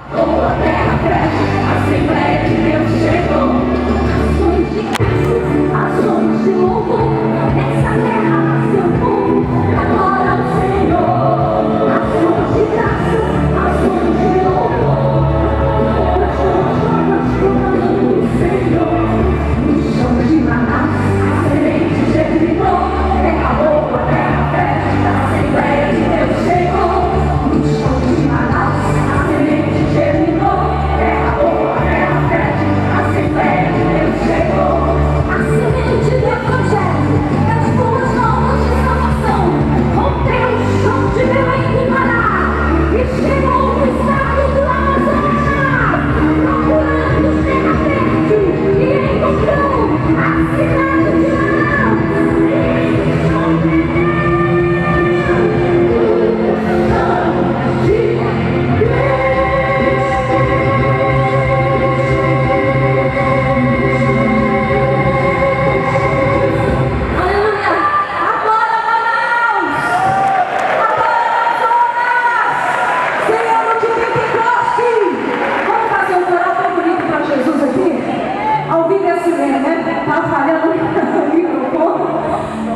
Boa terra fértil, a Assembleia de Deus chegou. Ações de graça, ações de louvor. Nessa terra nasceu o povo, adora o Senhor. Ações de graça, ações de louvor. Nós clamando o Senhor. No chão de Manaus, a semente germinou. Terra boa, terra fértil, a Assembleia de Deus chegou. No chão de Manaus, a semente germinou. Terra boa, terra fértil, a Assembleia de Deus chegou. A semente do Evangelho, das boas novas de salvação, rompeu o chão de Belém do Pará e chegou no estado do Amazonas, procurando terra fértil e encontrou a cidade de Manaus.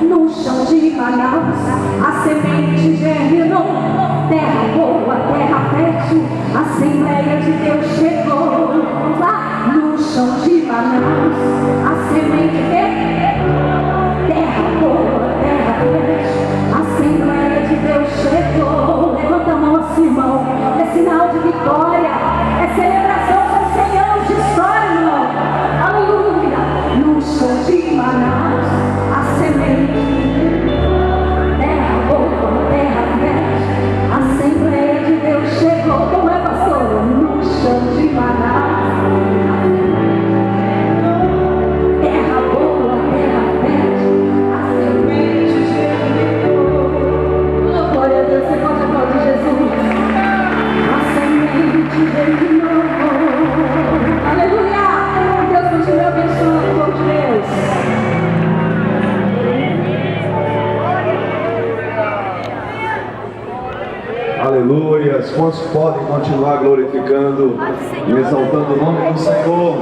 No chão de Manaus, a semente germinou. Terra boa, terra fértil, a Assembleia de Deus chegou. Lá no chão de Manaus, a semente terra boa, terra fértil, a Assembleia de Deus chegou. Levanta a mão assim, irmão. É sinal de vitória, é celebração com 100 anos de história, irmão. Aleluia. No chão de Manaus, a semente, terra boa, terra fértil, a Assembleia de Deus chegou. Como é, pastor? No chão de Manaus, terra boa, terra fértil, a semente germinou. Oh, glória a Deus, você pode aplaudir Jesus. A semente germinou. Aleluia. Deus continue abençoando o povo de Deus. Aleluia. Quantos podem continuar glorificando e exaltando o nome do Senhor?